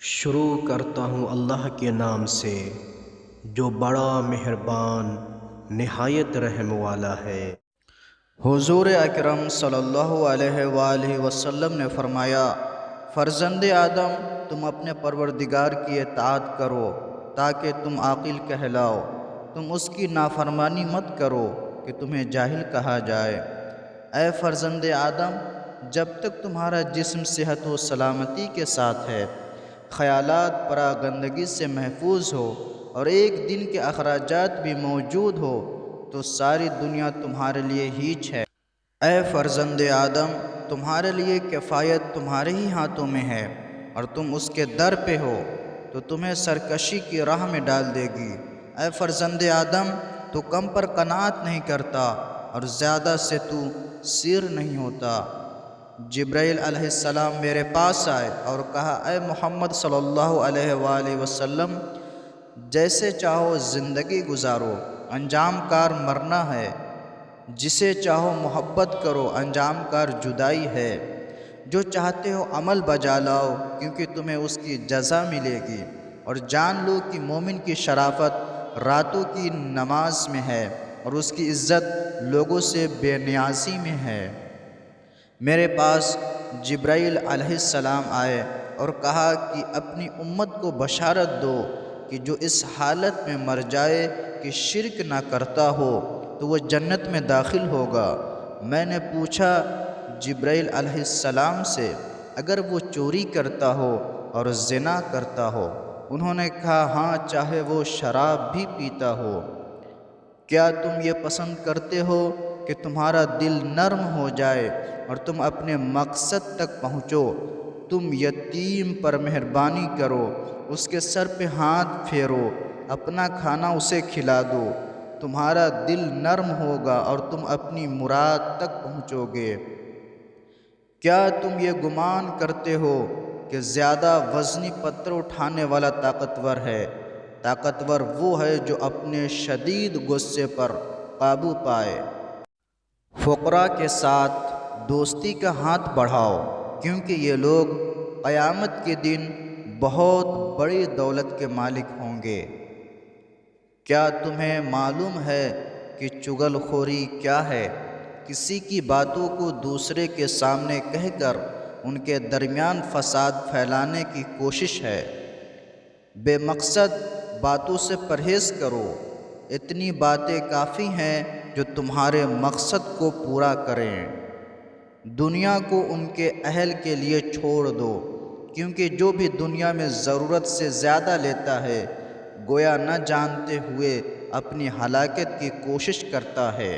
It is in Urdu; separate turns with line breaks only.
شروع کرتا ہوں اللہ کے نام سے جو بڑا مہربان نہایت رحم والا ہے۔
حضور اکرم صلی اللہ علیہ وآلہ وسلم نے فرمایا، فرزند آدم تم اپنے پروردگار کی اطاعت کرو تاکہ تم عاقل کہلاؤ، تم اس کی نافرمانی مت کرو کہ تمہیں جاہل کہا جائے۔ اے فرزند آدم، جب تک تمہارا جسم صحت و سلامتی کے ساتھ ہے، خیالات پراگندگی سے محفوظ ہو اور ایک دن کے اخراجات بھی موجود ہو تو ساری دنیا تمہارے لیے ہیچ ہے۔ اے فرزند آدم، تمہارے لیے کفایت تمہارے ہی ہاتھوں میں ہے اور تم اس کے در پہ ہو تو تمہیں سرکشی کی راہ میں ڈال دے گی۔ اے فرزند آدم، تو کم پر قناعت نہیں کرتا اور زیادہ سے تو سیر نہیں ہوتا۔ جبرائیل علیہ السلام میرے پاس آئے اور کہا، اے محمد صلی اللہ علیہ وآلہ وسلم، جیسے چاہو زندگی گزارو، انجام کار مرنا ہے، جسے چاہو محبت کرو، انجام کار جدائی ہے، جو چاہتے ہو عمل بجا لاؤ کیونکہ تمہیں اس کی جزا ملے گی، اور جان لو کہ مومن کی شرافت راتوں کی نماز میں ہے اور اس کی عزت لوگوں سے بے نیازی میں ہے۔ میرے پاس جبرائیل علیہ السلام آئے اور کہا کہ اپنی امت کو بشارت دو کہ جو اس حالت میں مر جائے کہ شرک نہ کرتا ہو تو وہ جنت میں داخل ہوگا۔ میں نے پوچھا جبرائیل علیہ السلام سے، اگر وہ چوری کرتا ہو اور زنا کرتا ہو؟ انہوں نے کہا، ہاں، چاہے وہ شراب بھی پیتا ہو۔ کیا تم یہ پسند کرتے ہو کہ تمہارا دل نرم ہو جائے اور تم اپنے مقصد تک پہنچو؟ تم یتیم پر مہربانی کرو، اس کے سر پہ ہاتھ پھیرو، اپنا کھانا اسے کھلا دو، تمہارا دل نرم ہوگا اور تم اپنی مراد تک پہنچو گے۔ کیا تم یہ گمان کرتے ہو کہ زیادہ وزنی پتھر اٹھانے والا طاقتور ہے؟ طاقتور وہ ہے جو اپنے شدید غصے پر قابو پائے۔ فقراء کے ساتھ دوستی کا ہاتھ بڑھاؤ کیونکہ یہ لوگ قیامت کے دن بہت بڑی دولت کے مالک ہوں گے۔ کیا تمہیں معلوم ہے کہ چغل خوری کیا ہے؟ کسی کی باتوں کو دوسرے کے سامنے کہہ کر ان کے درمیان فساد پھیلانے کی کوشش ہے۔ بے مقصد باتوں سے پرہیز کرو، اتنی باتیں کافی ہیں جو تمہارے مقصد کو پورا کریں۔ دنیا کو ان کے اہل کے لیے چھوڑ دو کیونکہ جو بھی دنیا میں ضرورت سے زیادہ لیتا ہے گویا نہ جانتے ہوئے اپنی ہلاکت کی کوشش کرتا ہے۔